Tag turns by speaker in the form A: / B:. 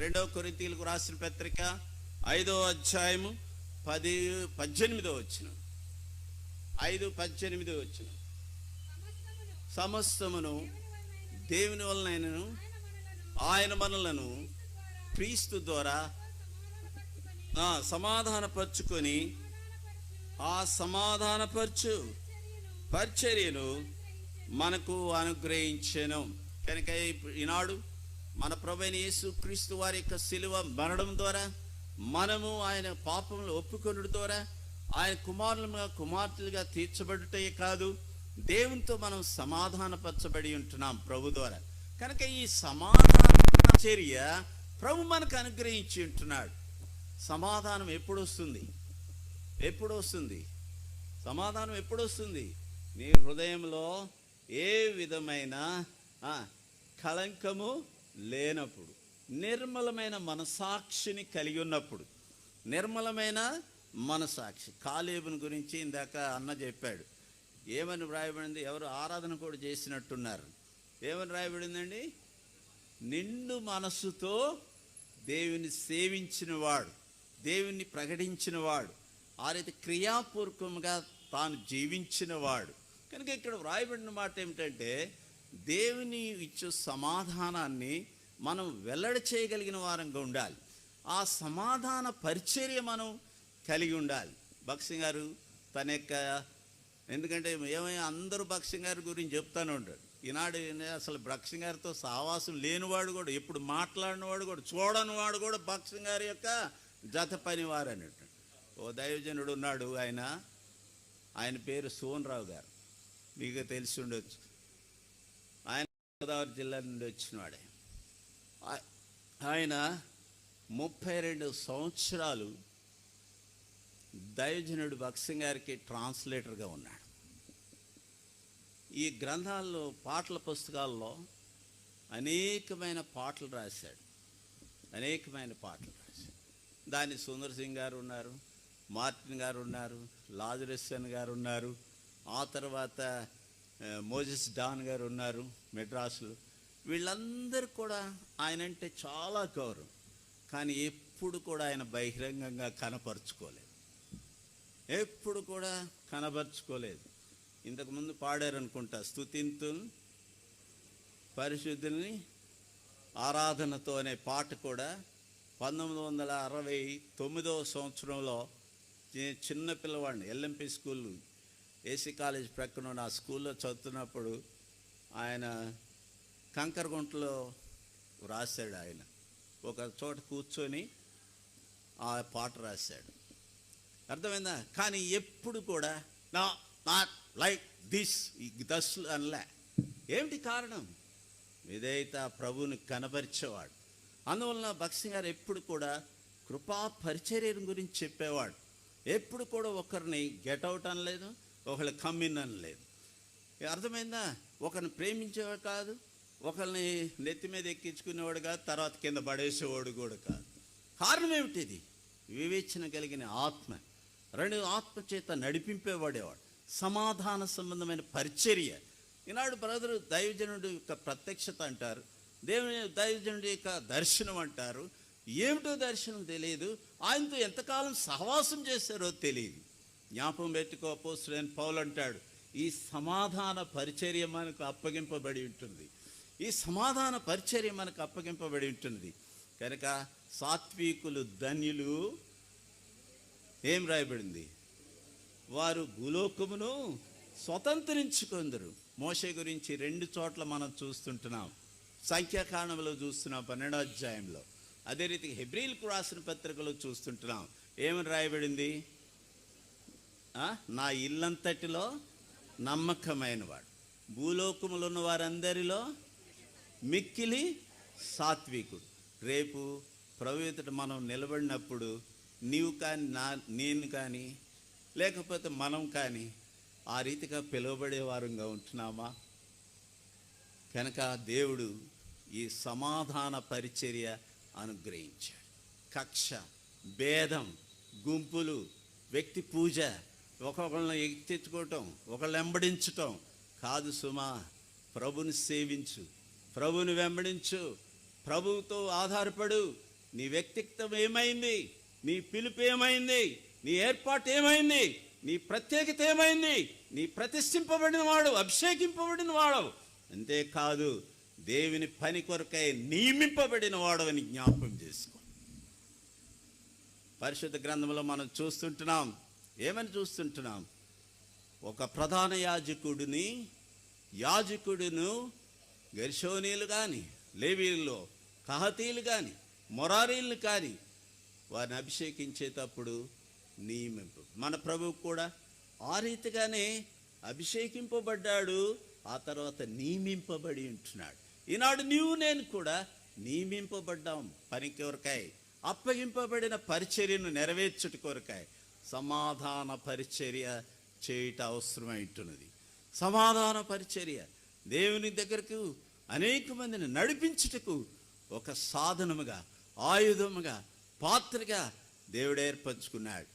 A: రెండవ కొరింథీయులకు రాసిన పత్రిక 5వ అధ్యాయము 18వ వచనం. 5:18 వచనం. సమస్తమును దేవుని వలనైనను ఆయన మనలను క్రీస్తు ద్వారా సమాధానపరుచుకొని ఆ సమాధానపరచు పరిచర్యను మనకు అనుగ్రహించెను. కనుక ఈనాడు మన ప్రభువైన యేసు క్రీస్తు వారి యొక్క శిలువ మరణం ద్వారా మనము ఆయన పాపములు ఒప్పుకొనుట ద్వారా ఆయన కుమారులుగా కుమార్తెలుగా తీర్చబడుటే కాదు, దేవునితో మనం సమాధానపరచబడి ఉంటున్నాం ప్రభు ద్వారా. కనుక ఈ సమాధాన చర్య ప్రభు మనకు అనుగ్రహించి ఉంటున్నాడు. సమాధానం ఎప్పుడు వస్తుంది? ఎప్పుడు వస్తుంది సమాధానం? ఎప్పుడు వస్తుంది? నీ హృదయంలో ఏ విధమైన కళంకము లేనప్పుడు, నిర్మలమైన మనసాక్షిని కలిగి ఉన్నప్పుడు. నిర్మలమైన మనసాక్షి. కాలేబుని గురించి ఇందాక అన్న చెప్పాడు. ఏమని వ్రాయబడింది? ఎవరు ఆరాధన కూడా చేసినట్టున్నారు. ఏమని రాయబడిందండి? నిండు మనస్సుతో దేవుని సేవించినవాడు, దేవుని ప్రకటించినవాడు, ఆ రీతి క్రియాపూర్వకంగా తాను జీవించినవాడు. కనుక ఇక్కడ వ్రాయబడిన మాట ఏమిటంటే, దేవుని ఇచ్చే సమాధానాన్ని మనం వెల్లడి చేయగలిగిన వారంగా ఉండాలి. ఆ సమాధాన పరిచర్య మనం కలిగి ఉండాలి. భక్సింగ్ గారు తన యొక్క, ఎందుకంటే ఏమైనా అందరూ భక్సింగ్ గారి గురించి చెప్తానే ఉంటాడు. ఈనాడు అసలు భక్సింగ్ గారితో సావాసం లేనివాడు కూడా, ఎప్పుడు మాట్లాడినవాడు కూడా, చూడని వాడు కూడా భక్సింగ్ గారి యొక్క జత పనివారు అన్నట్టు. ఓ దైవజనుడు ఉన్నాడు, ఆయన పేరు సోన్రావు గారు. మీకు తెలిసి ఉండొచ్చు. ఆయన గోదావరి జిల్లా నుండి వచ్చినవాడే. ఆయన 32 సంవత్సరాలు దైవజనుడు భక్సింగ్ గారికి ట్రాన్స్లేటర్గా ఉన్నాడు. ఈ గ్రంథాల్లో, పాటల పుస్తకాల్లో అనేకమైన పాటలు రాశాడు. దాని సుందర్ సింగ్ గారు ఉన్నారు, మార్టిన్ గారు ఉన్నారు, లాజరసన్ గారు ఉన్నారు, ఆ తర్వాత మోజెస్ డాన్ గారు ఉన్నారు మెడ్రాసులో. వీళ్ళందరూ కూడా ఆయన అంటే చాలా గౌరవం. కానీ ఎప్పుడు కూడా ఆయన బహిరంగంగా కనపరుచుకోలేదు. ఇంతకుముందు పాడారనుకుంటా, స్తుతింతు పరిశుద్ధుల్ని ఆరాధనతో అనే పాట కూడా 1969వ సంవత్సరంలో చిన్న పిల్లవాడిని ఎల్ఎంపి స్కూల్, ఏసీ కాలేజ్ ప్రక్కన ఉన్న ఆ స్కూల్లో చదువుతున్నప్పుడు ఆయన కంకరగుంటలో రాశాడు. ఆయన ఒక చోట కూర్చొని ఆ పాట రాశాడు. అర్థమైందా? కానీ ఎప్పుడు కూడా నాట్ లైక్ దిస్ అనలే. ఏమిటి కారణం? విధేయత, ప్రభువుని కనపరిచేవాడు. అందువలన భక్సింగ్ గారు ఎప్పుడు కూడా కృపా పరిచర్య గురించి చెప్పేవాడు. ఎప్పుడు కూడా ఒకరిని గెట్ అవుట్ అనలేదు, ఒకరిని కమ్ ఇన్ అనలేదు. అర్థమైందా? ఒకరిని ప్రేమించేవాడు కాదు, ఒకరిని నెత్తి మీద ఎక్కించుకునేవాడు కాదు, తర్వాత కింద పడేసేవాడు కూడా కాదు. కారణం ఏమిటిది? వివేచన కలిగిన ఆత్మ, ఆత్మ చేత నడిపింపేవాడేవాడు. సమాధాన సంబంధమైన పరిచర్య. ఈనాడు బ్రదరు దైవజనుడి యొక్క ప్రత్యక్షత అంటారు, దేవుని దైవజనుడి యొక్క దర్శనం అంటారు. ఏమిటో దర్శనం తెలియదు, ఆయనతో ఎంతకాలం సహవాసం చేశారో తెలియదు. జ్ఞాపకం పెట్టుకో, అపోస్తలుడైన పౌలు అంటాడు, ఈ సమాధాన పరిచర్య మనకు అప్పగింపబడి ఉంటుంది. ఈ సమాధాన పరిచర్య మనకు అప్పగింపబడి ఉంటుంది. కనుక సాత్వికులు ధన్యులు, ఏం రాయబడింది? వారు భూలోకమును స్వతంత్రించుకొందరు. మోషే గురించి 2 చోట్ల మనం చూస్తుంటున్నాం. సంఖ్యాకాండంలో చూస్తున్నాం 12వ అధ్యాయంలో. అదే రీతికి హెబ్రీయులకు రాసిన పత్రికలో చూస్తుంటున్నాం. ఏమని రాయబడింది? నా ఇల్లంతటిలో నమ్మకమైన వాడు, భూలోకములో ఉన్న వారందరిలో మిక్కిలి సాత్వికుడు. రేపు ప్రభు ఎదుట మనం నిలబడినప్పుడు నీవు కానీ నేను కానీ లేకపోతే మనం కానీ ఆ రీతిగా పిలువబడే వారంగా ఉంటున్నామా? కనుక దేవుడు ఈ సమాధాన పరిచర్య అనుగ్రహించాడు. కక్ష, భేదం, గుంపులు, వ్యక్తి పూజ, ఒకళ్ళని ఎత్తించుకోవటం, ఒకళ్ళని వెంబడించటం కాదు సుమా. ప్రభుని సేవించు, ప్రభుని వెంబడించు, ప్రభువుతో ఆధారపడు, నీ వ్యక్తిత్వం ఏమైంది, నీ పిలుపు ఏమైంది, నీ ఏర్పాటు ఏమైంది, నీ ప్రత్యేకత ఏమైంది, నీ ప్రతిష్ఠింపబడిన వాడు, అభిషేకింపబడిన వాడు, అంతేకాదు దేవుని పని కొరకై నియమింపబడిన వాడు అని జ్ఞాపకం చేసుకో. పరిశుద్ధ గ్రంథంలో మనం చూస్తుంటున్నాం, ఏమని చూస్తుంటున్నాం? ఒక ప్రధాన యాజకుడును గెర్షోనీలు కానీ, లేవీల్లో కహతీలు కానీ, మొరారీలు కానీ వారిని అభిషేకించేటప్పుడు నియమింపు. మన ప్రభువు కూడా ఆ రీతిగానే అభిషేకింపబడ్డాడు, ఆ తర్వాత నియమింపబడి ఉంటున్నాడు. ఈనాడు నీవు నేను కూడా నియమింపబడ్డాం పని కొరకాయ, అప్పగింపబడిన పరిచర్యను నెరవేర్చుట కొరకాయ సమాధాన పరిచర్య చేయుట అవసరమైంటున్నది. సమాధాన పరిచర్య దేవుని దగ్గరకు అనేక మందిని నడిపించుటకు ఒక సాధనముగా, ఆయుధముగా, పాత్రగా దేవుడు ఏర్పరచుకున్నాడు.